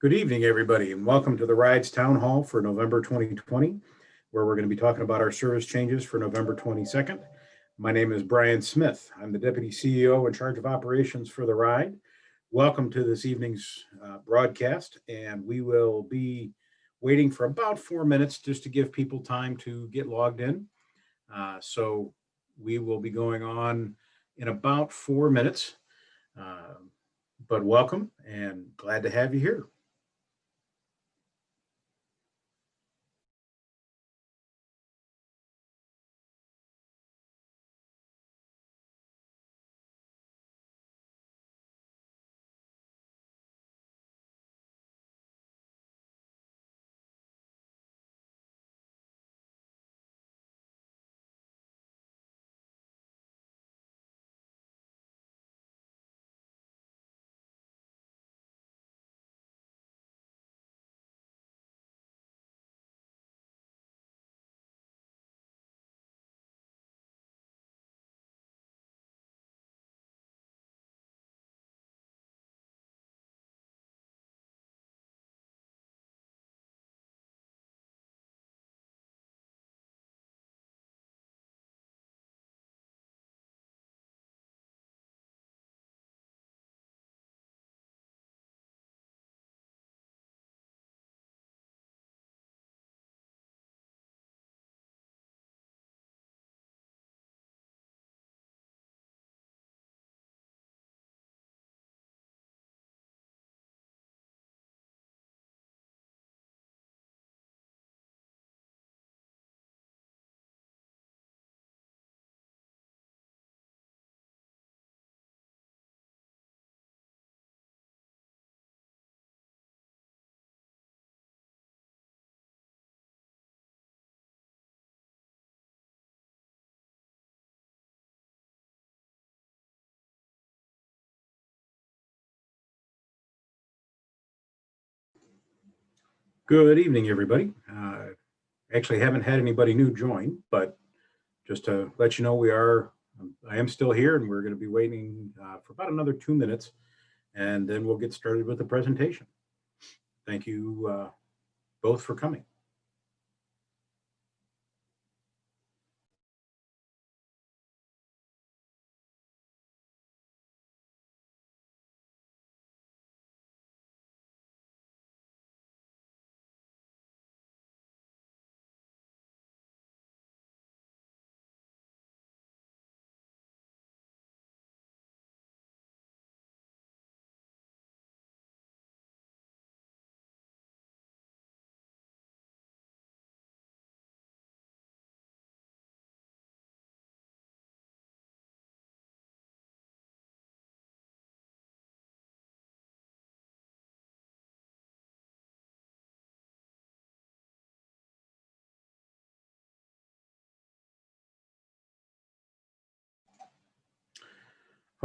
Good evening, everybody, and welcome to the Rides Town Hall for November 2020, where we're going to be talking about our service changes for November 22nd. My name is Brian Smith. I'm the Deputy CEO in charge of operations for the Ride. Welcome to this evening's broadcast, and we will be waiting for about 4 minutes just to give people time to get logged in. So we will be going on in about 4 minutes, but welcome and glad to have you here. Good evening, everybody. Actually haven't had anybody new join, but just to let you know, I am still here and we're going to be waiting for about another 2 minutes and then we'll get started with the presentation. Thank you both for coming.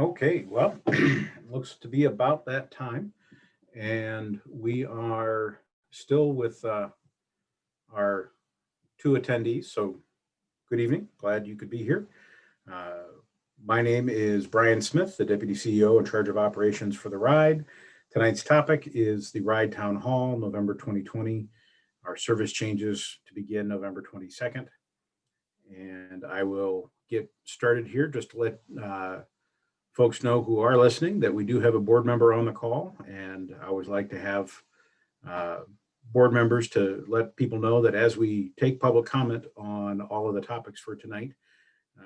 Okay, well, looks to be about that time. And we are still with our two attendees. So good evening, glad you could be here. My name is Brian Smith, the Deputy CEO in charge of operations for the Ride. Tonight's topic is the Ride Town Hall, November 2020. Our service changes to begin November 22nd. And I will get started here just to let folks know who are listening that we do have a board member on the call. And I always like to have board members to let people know that as we take public comment on all of the topics for tonight,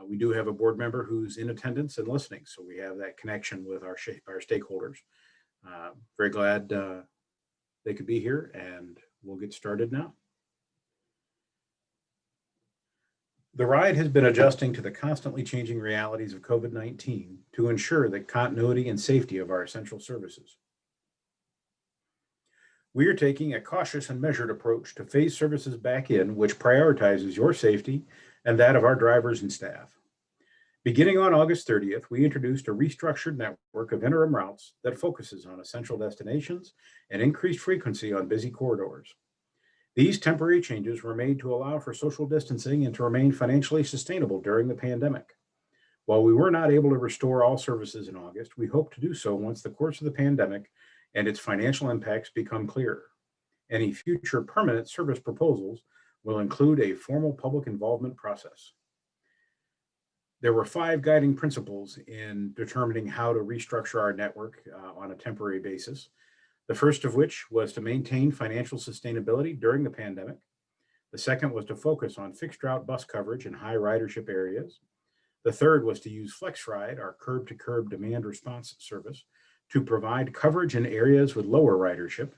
we do have a board member who's in attendance and listening. So we have that connection with our stakeholders. Very glad they could be here and we'll get started now. The Ride has been adjusting to the constantly changing realities of COVID-19 to ensure the continuity and safety of our essential services. We are taking a cautious and measured approach to phase services back in, which prioritizes your safety and that of our drivers and staff. Beginning on August 30th, we introduced a restructured network of interim routes that focuses on essential destinations and increased frequency on busy corridors. These temporary changes were made to allow for social distancing and to remain financially sustainable during the pandemic. While we were not able to restore all services in August, we hope to do so once the course of the pandemic and its financial impacts become clearer. Any future permanent service proposals will include a formal public involvement process. There were 5 guiding principles in determining how to restructure our network on a temporary basis. The first of which was to maintain financial sustainability during the pandemic. The second was to focus on fixed route bus coverage in high ridership areas. The third was to use TheRide, our curb to curb demand response service, to provide coverage in areas with lower ridership.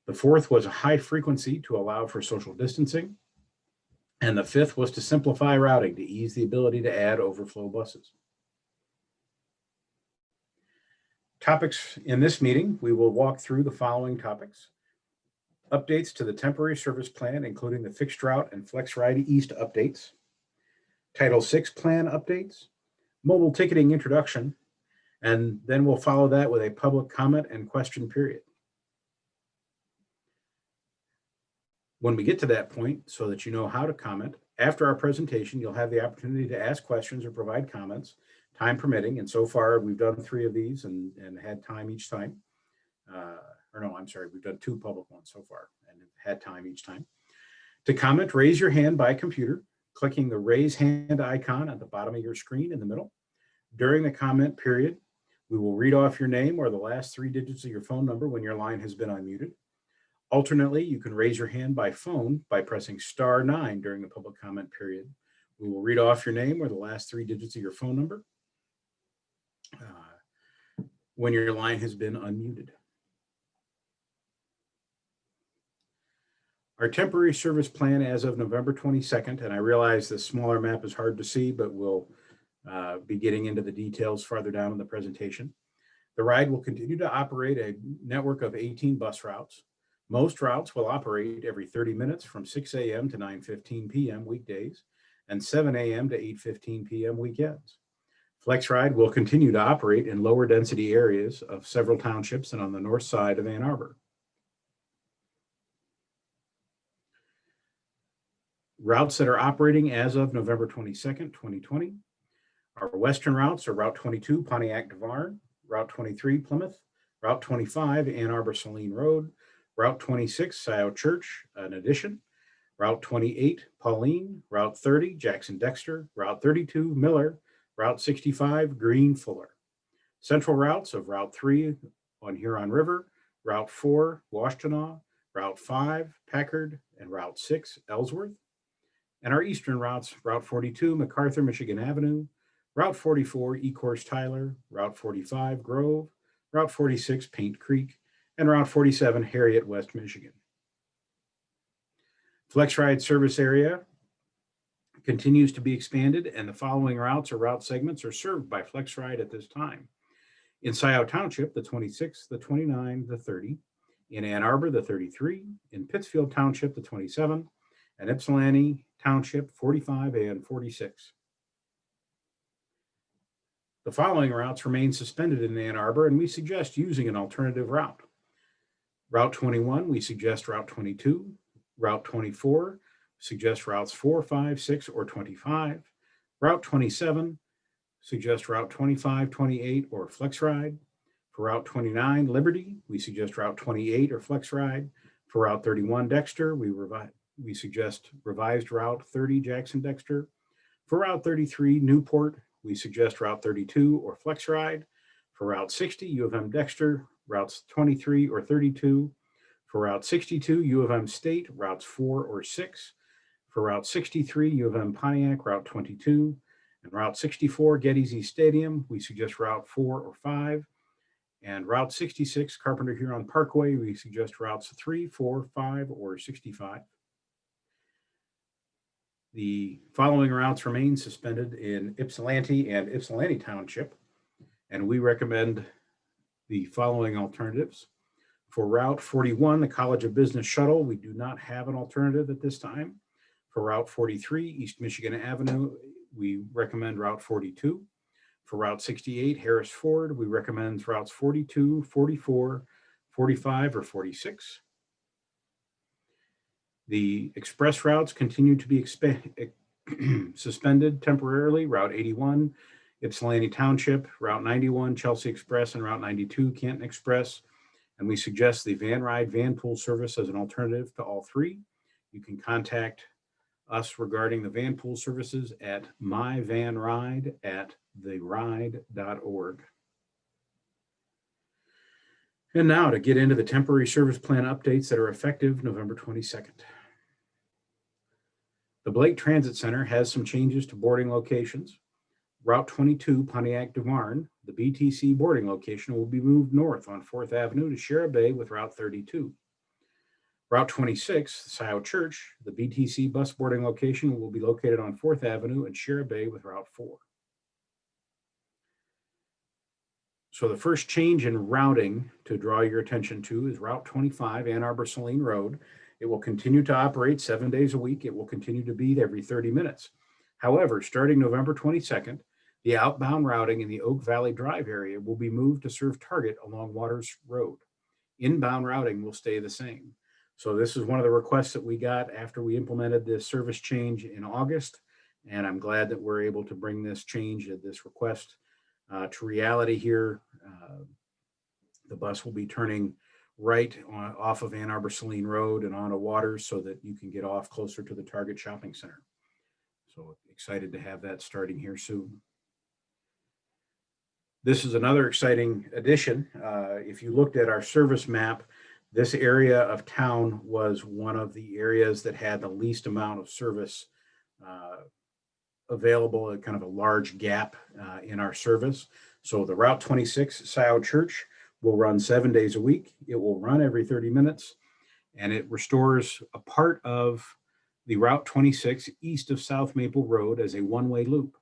The fourth was a high frequency to allow for social distancing. And the fifth was to simplify routing to ease the ability to add overflow buses. Topics in this meeting, we will walk through the following topics. Updates to the temporary service plan, including the fixed route and TheRide East updates. Title VI plan updates, mobile ticketing introduction, and then we'll follow that with a public comment and question period. When we get to that point, so that you know how to comment, after our presentation, you'll have the opportunity to ask questions or provide comments, time permitting. And so far, we've done 3 of these and had time each time. We've done 2 public ones so far and had time each time. To comment, raise your hand by computer, clicking the raise hand icon at the bottom of your screen in the middle. During the comment period, we will read off your name or the last 3 digits of your phone number when your line has been unmuted. Alternately, you can raise your hand by phone by pressing *9 during the public comment period. We will read off your name or the last 3 digits of your phone number when your line has been unmuted. Our temporary service plan as of November 22nd, and I realize this smaller map is hard to see, but we'll be getting into the details farther down in the presentation. TheRide will continue to operate a network of 18 bus routes. Most routes will operate every 30 minutes from 6 a.m. to 9:15 p.m. weekdays and 7 a.m. to 8:15 p.m. weekends. TheRide will continue to operate in lower density areas of several townships and on the north side of Ann Arbor. Routes that are operating as of November 22nd, 2020. Our western routes are Route 22, Pontiac Devine, Route 23, Plymouth, Route 25, Ann Arbor Saline Road, Route 26, Scioto Church, an addition, Route 28, Pauline, Route 30, Jackson Dexter, Route 32, Miller, Route 65, Green Fuller. Central routes of Route 3 on Huron River, Route 4, Washtenaw, Route 5, Packard, and Route 6, Ellsworth. And our eastern routes, Route 42, MacArthur, Michigan Avenue, Route 44, Ecorse Tyler, Route 45, Grove, Route 46, Paint Creek, and Route 47, Harriet, West Michigan. TheRide service area continues to be expanded, and the following routes or route segments are served by TheRide at this time. In Scioto Township, the 26, the 29, the 30. In Ann Arbor, the 33. In Pittsfield Township, the 27. And Ypsilanti Township, 45 and 46. The following routes remain suspended in Ann Arbor, and we suggest using an alternative route. Route 21, we suggest Route 22. Route 24, suggest routes 4, 5, 6, or 25. Route 27, suggest Route 25, 28, or TheRide. For Route 29, Liberty, we suggest Route 28 or TheRide. For Route 31, Dexter, we suggest revised Route 30, Jackson Dexter. For Route 33, Newport, we suggest Route 32 or TheRide. For Route 60, U of M Dexter, routes 23 or 32. For Route 62, U of M State, routes 4 or 6. For Route 63, U of M Pontiac, Route 22. And Route 64, Gettysburg Stadium, we suggest Route 4 or 5. And Route 66, Carpenter Huron Parkway, we suggest routes 3, 4, 5, or 65. The following routes remain suspended in Ypsilanti and Ypsilanti Township, and we recommend the following alternatives. For Route 41, the College of Business Shuttle, we do not have an alternative at this time. For Route 43, East Michigan Avenue, we recommend Route 42. For Route 68, Harris Ford, we recommend routes 42, 44, 45, or 46. The express routes continue to be suspended temporarily. Route 81, Ypsilanti Township, Route 91, Chelsea Express, and Route 92, Canton Express. and we suggest the TheRide van pool service as an alternative to all three. You can contact us regarding the van pool services at myvanride@theride.org. And now to get into the temporary service plan updates that are effective November 22nd. The Blake Transit Center has some changes to boarding locations. Route 22 Pontiac du Marne, the BTC boarding location, will be moved north on 4th Avenue to share a bay with Route 32. Route 26, Scioto Church, the BTC bus boarding location, will be located on 4th Avenue and share a bay with Route 4. So the first change in routing to draw your attention to is Route 25, Ann Arbor Saline Road. It will continue to operate 7 days a week. It will continue to beat every 30 minutes. However, starting November 22nd, the outbound routing in the Oak Valley Drive area will be moved to serve Target along Waters Road. Inbound routing will stay the same. So this is one of the requests that we got after we implemented this service change in August. And I'm glad that we're able to bring this change, this request to reality here. The bus will be turning right off of Ann Arbor Saline Road and onto Waters so that you can get off closer to the Target Shopping Center. So excited to have that starting here soon. This is another exciting addition. If you looked at our service map, this area of town was one of the areas that had the least amount of service available, kind of a large gap in our service. So the Route 26 Scioto Church will run 7 days a week. It will run every 30 minutes, and it restores a part of the Route 26 east of South Maple Road as a one-way loop.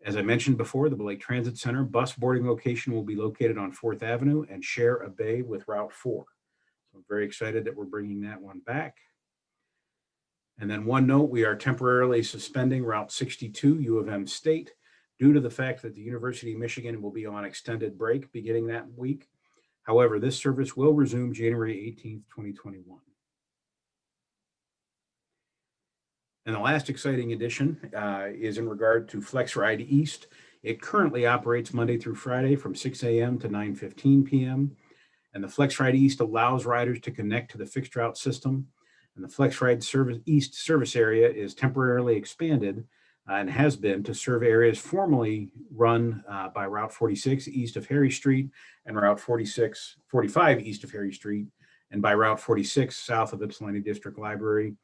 As I mentioned before, the Blake Transit Center bus boarding location will be located on 4th Avenue and share a bay with Route 4. So I'm very excited that we're bringing that one back. And then one note, we are temporarily suspending Route 62 U of M State due to the fact that the University of Michigan will be on extended break beginning that week. However, this service will resume January 18th, 2021. And the last exciting addition is in regard to FlexRide East. It currently operates Monday through Friday from 6 a.m. to 9:15 p.m. And the FlexRide East allows riders to connect to the fixed route system. And the FlexRide East service area is temporarily expanded and has been to serve areas formerly run by Route 46 east of Harry Street and Route 45 east of Harry Street, and by Route 46 south of Ypsilanti District Library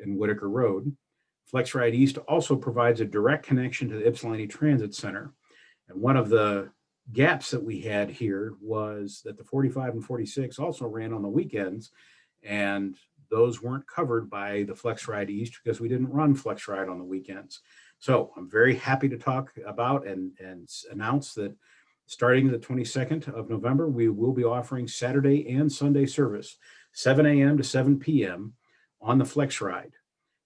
and Whitaker Road. FlexRide East also provides a direct connection to the Ypsilanti Transit Center. And one of the gaps that we had here was that the 45 and 46 also ran on the weekends, and those weren't covered by the FlexRide East because we didn't run FlexRide on the weekends. So I'm very happy to talk about and announce that starting the 22nd of November, we will be offering Saturday and Sunday service, 7 a.m. to 7 p.m. on the FlexRide.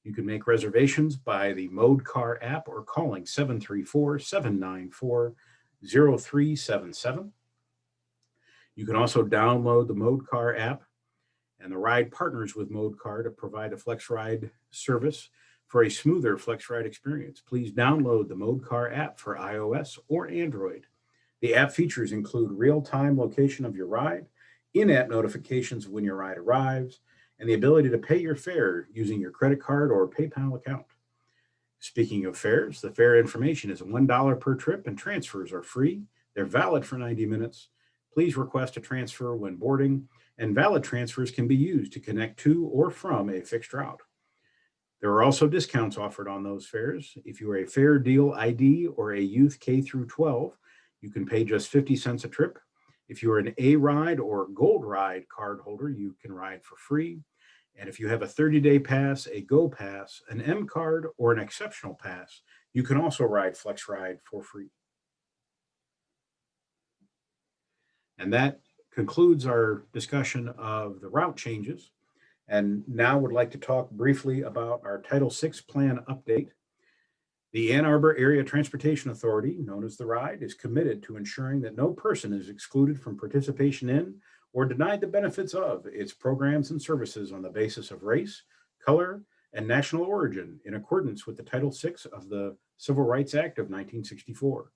You can make reservations by the Mode Car app or calling 734-794-0377. You can also download the Mode Car app, and the Ride partners with Mode Car to provide a FlexRide service for a smoother FlexRide experience. Please download the Mode Car app for iOS or Android. The app features include real-time location of your ride, in-app notifications when your ride arrives, and the ability to pay your fare using your credit card or PayPal account. Speaking of fares, the fare information is $1 per trip and transfers are free. They're valid for 90 minutes. Please request a transfer when boarding, and valid transfers can be used to connect to or from a fixed route. There are also discounts offered on those fares. If you are a Fair Deal ID or a youth K through 12, you can pay just 50 cents a trip. If you are an A-Ride or Gold Ride card holder, you can ride for free. And if you have a 30-day pass, a Go Pass, an M card, or an Exceptional Pass, you can also ride FlexRide for free. And that concludes our discussion of the route changes. And now would like to talk briefly about our Title VI plan update. The Ann Arbor Area Transportation Authority, known as TheRide, is committed to ensuring that no person is excluded from participation in or denied the benefits of its programs and services on the basis of race, color, and national origin in accordance with the Title VI of the Civil Rights Act of 1964.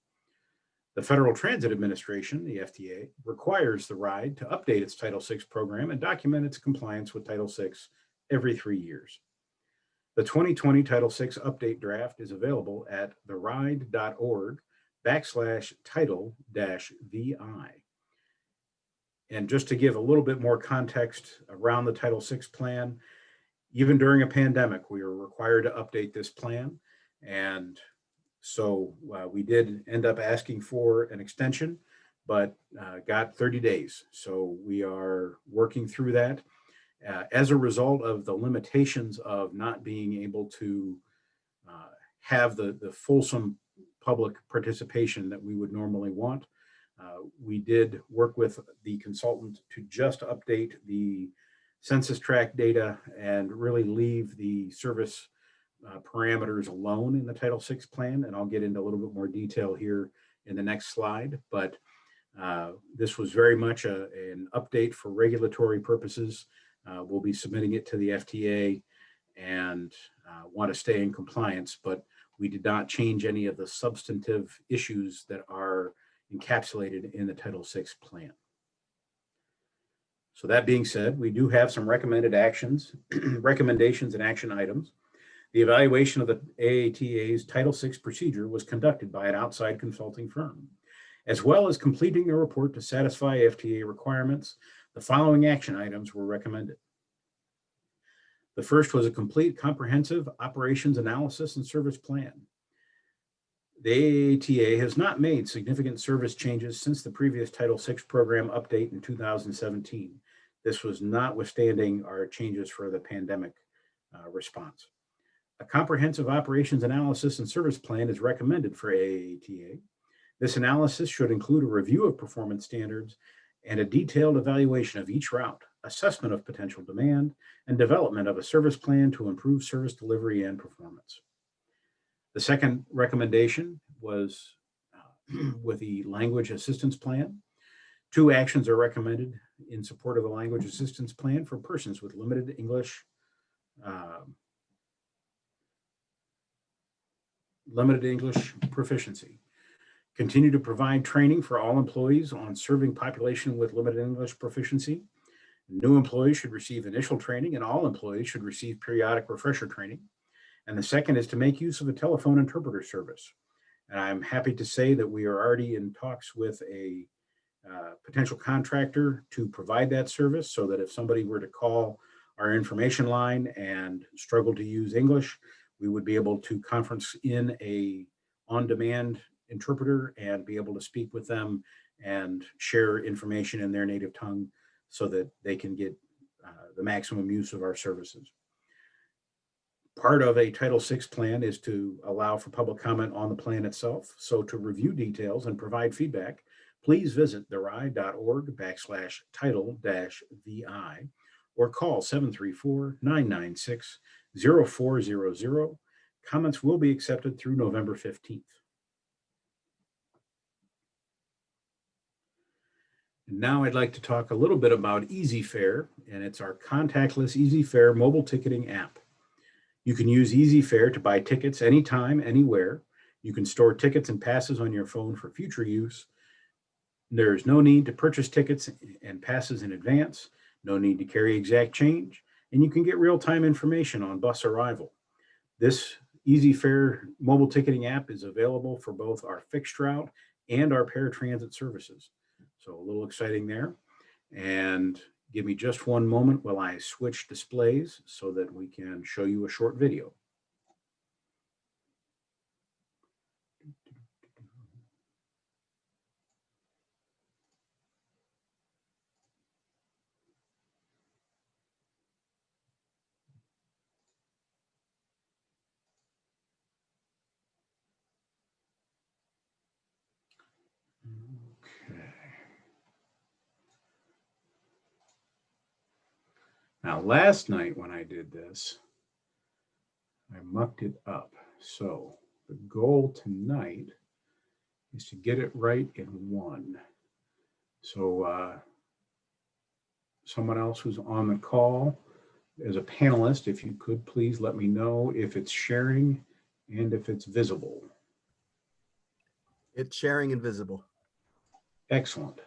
The Federal Transit Administration, the FTA, requires TheRide to update its Title VI program and document its compliance with Title VI every 3 years. The 2020 Title VI update draft is available at theride.org/title-VI. And just to give a little bit more context around the Title VI plan, even during a pandemic, we were required to update this plan. And so we did end up asking for an extension, but got 30 days. So we are working through that. As a result of the limitations of not being able to have the fulsome public participation that we would normally want, we did work with the consultant to just update the census tract data and really leave the service parameters alone in the Title VI plan. And I'll get into a little bit more detail here in the next slide. But this was very much an update for regulatory purposes. We'll be submitting it to the FTA and want to stay in compliance, but we did not change any of the substantive issues that are encapsulated in the Title VI plan. So that being said, we do have some recommended actions, recommendations and action items. The evaluation of the AATA's Title VI procedure was conducted by an outside consulting firm. As well as completing a report to satisfy FTA requirements, the following action items were recommended. The first was a complete comprehensive operations analysis and service plan. The AATA has not made significant service changes since the previous Title VI program update in 2017. This was notwithstanding our changes for the pandemic response. A comprehensive operations analysis and service plan is recommended for AATA. This analysis should include a review of performance standards and a detailed evaluation of each route, assessment of potential demand, and development of a service plan to improve service delivery and performance. The second recommendation was with the language assistance plan. 2 actions are recommended in support of the language assistance plan for persons with limited English proficiency. Continue to provide training for all employees on serving population with limited English proficiency. New employees should receive initial training, and all employees should receive periodic refresher training. And the second is to make use of a telephone interpreter service. And I'm happy to say that we are already in talks with a potential contractor to provide that service, so that if somebody were to call our information line and struggle to use English, we would be able to conference in a on-demand interpreter and be able to speak with them and share information in their native tongue so that they can get the maximum use of our services. Part of a Title VI plan is to allow for public comment on the plan itself. So to review details and provide feedback, please visit theride.org/title-VI or call 734-996-0400. Comments will be accepted through November 15th. And now I'd like to talk a little bit about EasyFare, and it's our contactless EasyFare mobile ticketing app. You can use EasyFare to buy tickets anytime, anywhere. You can store tickets and passes on your phone for future use. There's no need to purchase tickets and passes in advance, no need to carry exact change, and you can get real-time information on bus arrival. This EasyFare mobile ticketing app is available for both our fixed route and our paratransit services. So a little exciting there. And give me just one moment while I switch displays so that we can show you a short video. Now, last night when I did this, I mucked it up. So the goal tonight is to get it right in one. So someone else who's on the call as a panelist, if you could please let me know if it's sharing and if it's visible. It's sharing and visible. Excellent.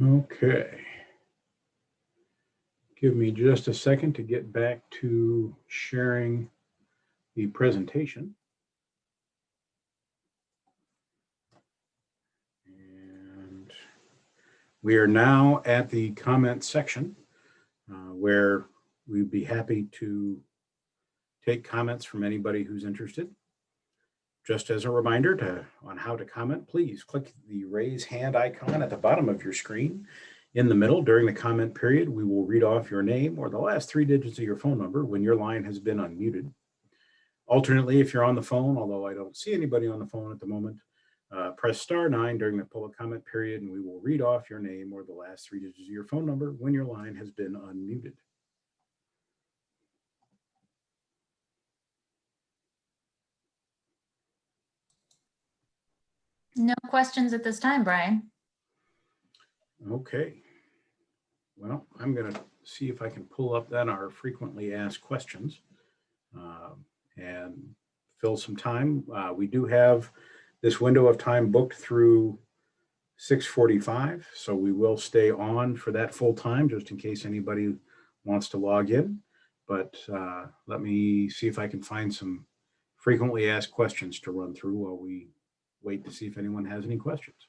Okay. Give me just a second to get back to sharing the presentation. And we are now at the comment section where we'd be happy to take comments from anybody who's interested. Just as a reminder on how to comment, please click the raise hand icon at the bottom of your screen. In the middle, during the comment period, we will read off your name or the last 3 digits of your phone number when your line has been unmuted. Alternately, if you're on the phone, although I don't see anybody on the phone at the moment, press *9 during the public comment period, and we will read off your name or the last 3 digits of your phone number when your line has been unmuted. No questions at this time, Brian. Okay. Well, I'm going to see if I can pull up then our frequently asked questions and fill some time. We do have this window of time booked through 6:45, so we will stay on for that full time just in case anybody wants to log in. But let me see if I can find some frequently asked questions to run through while we wait to see if anyone has any questions.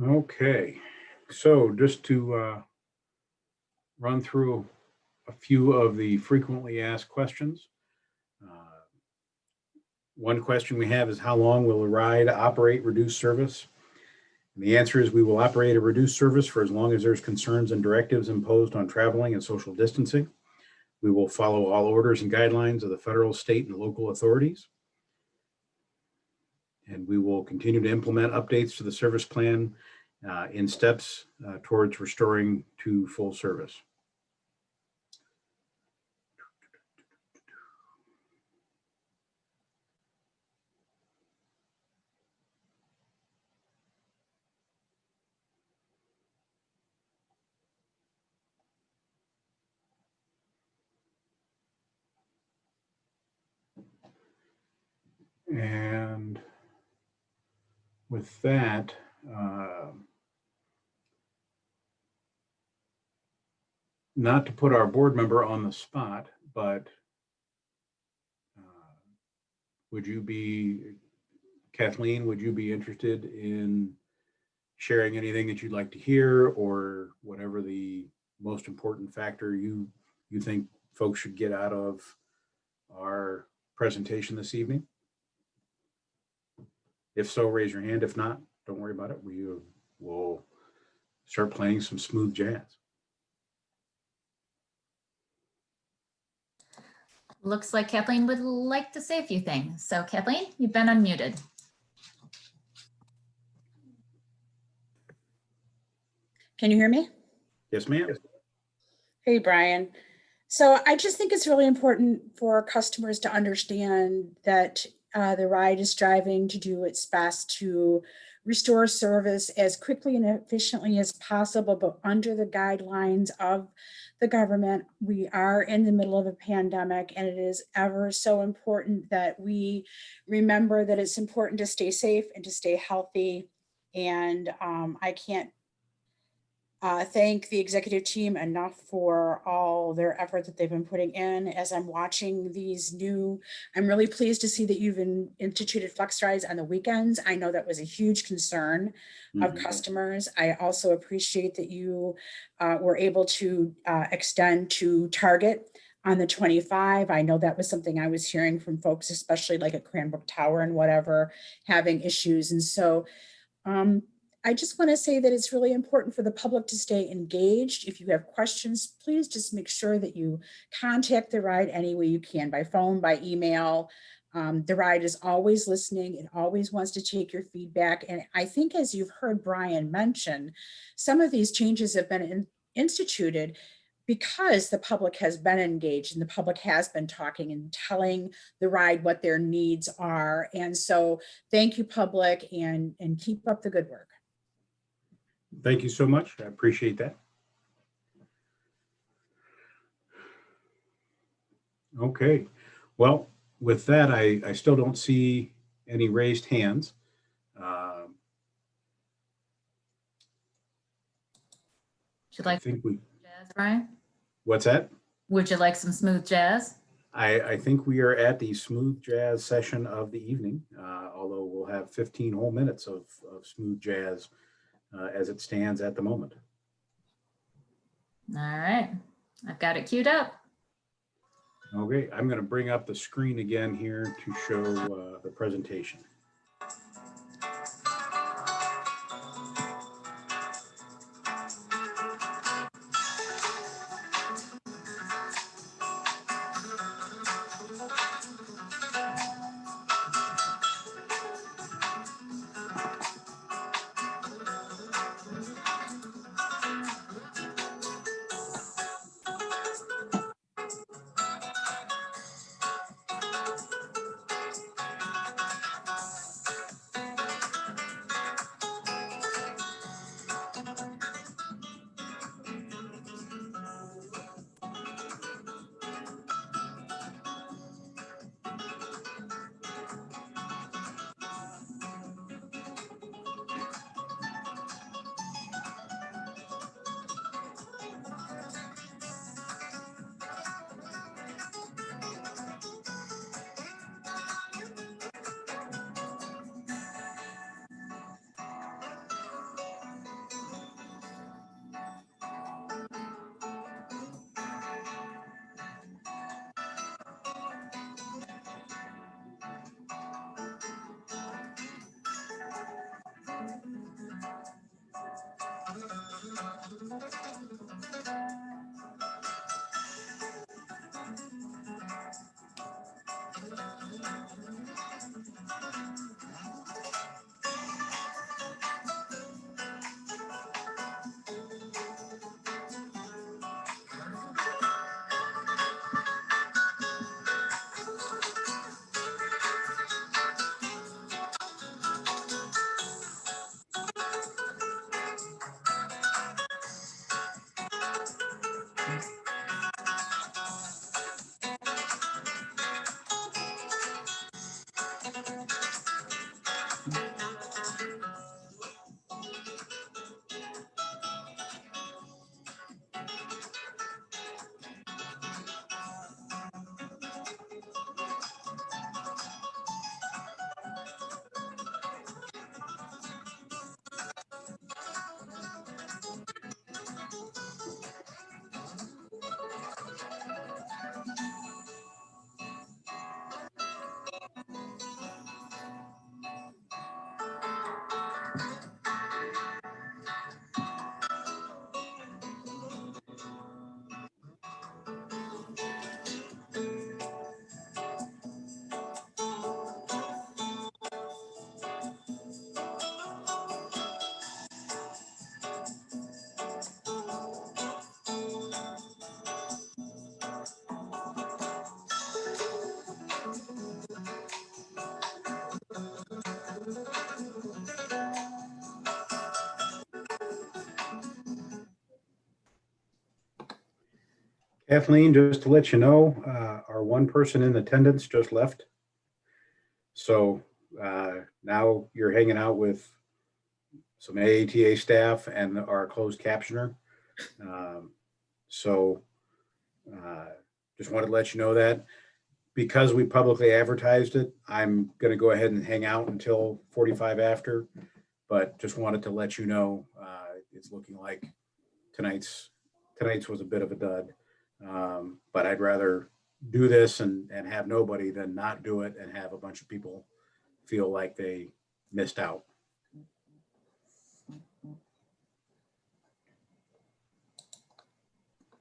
Okay, so just to run through a few of the frequently asked questions. One question we have is, how long will TheRide operate reduced service? And the answer is, we will operate a reduced service for as long as there's concerns and directives imposed on traveling and social distancing. We will follow all orders and guidelines of the federal, state, and local authorities. And we will continue to implement updates to the service plan in steps towards restoring to full service. And with that, not to put our board member on the spot, but would you be, Kathleen, would you be interested in sharing anything that you'd like to hear, or whatever the most important factor you think folks should get out of our presentation this evening? If so, raise your hand. If not, don't worry about it. We will start playing some smooth jazz. Looks like Kathleen would like to say a few things. So Kathleen, you've been unmuted. Can you hear me? Yes, ma'am. Hey, Brian. So I just think it's really important for customers to understand that TheRide is striving to do its best to restore service as quickly and efficiently as possible, but under the guidelines of the government. We are in the middle of a pandemic, and it is ever so important that we remember that it's important to stay safe and to stay healthy. And I can't thank the executive team enough for all their effort that they've been putting in. As I'm watching these I'm really pleased to see that you've instituted flex rides on the weekends. I know that was a huge concern of customers. I also appreciate that you were able to extend to Target on the 25. I know that was something I was hearing from folks, especially like at Cranbrook Tower and whatever, having issues. And so I just want to say that it's really important for the public to stay engaged. If you have questions, please just make sure that you contact TheRide any way you can, by phone, by email. TheRide is always listening. It always wants to take your feedback. And I think, as you've heard Brian mention, some of these changes have been instituted because the public has been engaged and the public has been talking and telling TheRide what their needs are. And so thank you, public, and keep up the good work. Thank you so much. I appreciate that. Okay. Well, with that, I still don't see any raised hands. Would you like I think we, jazz, Brian? what's that? Would you like some smooth jazz? I think we are at the smooth jazz session of the evening, although we'll have 15 whole minutes of smooth jazz as it stands at the moment. All right, I've got it queued up. Okay, I'm going to bring up the screen again here to show the presentation. Kathleen, just to let you know, our one person in attendance just left. So now you're hanging out with some AATA staff and our closed captioner. So just wanted to let you know that. Because we publicly advertised it, I'm going to go ahead and hang out until 45 after, but just wanted to let you know it's looking like tonight's was a bit of a dud. But I'd rather do this and have nobody than not do it and have a bunch of people feel like they missed out.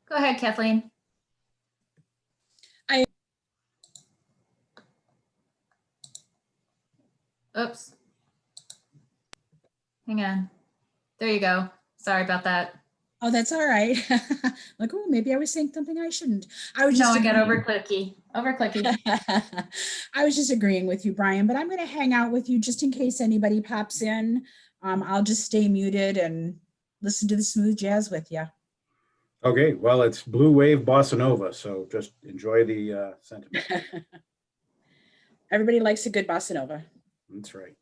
Go ahead, Kathleen. Oops. Hang on. There you go. Sorry about that. Oh, that's all right. Like, oh, maybe I was saying something I shouldn't. I was No, just I got agreeing. over clicky. Over clicky. I was just agreeing with you, Brian, but I'm going to hang out with you just in case anybody pops in. I'll just stay muted and listen to the smooth jazz with you. Okay, well, it's Blue Wave Bossa Nova, so just enjoy the sentiment. Everybody likes a good bossa nova. That's right.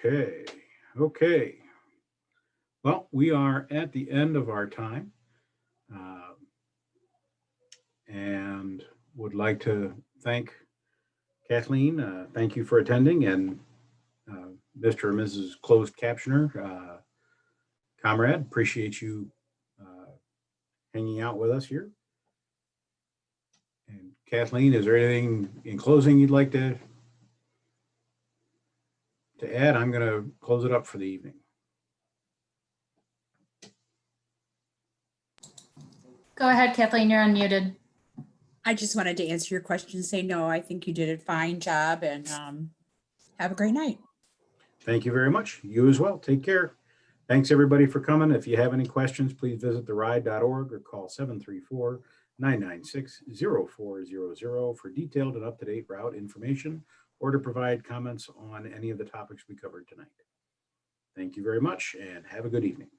Okay. Well, we are at the end of our time. And would like to thank Kathleen. Thank you for attending, and Mr. and Mrs. Closed Captioner, comrade, appreciate you hanging out with us here. And Kathleen, is there anything in closing you'd like to add? I'm going to close it up for the evening. Go ahead, Kathleen, you're unmuted. I just wanted to answer your question and say, no, I think you did a fine job, and have a great night. Thank you very much. You as well. Take care. Thanks everybody for coming. If you have any questions, please visit theride.org or call 734-996-0400 for detailed and up-to-date route information or to provide comments on any of the topics we covered tonight. Thank you very much and have a good evening.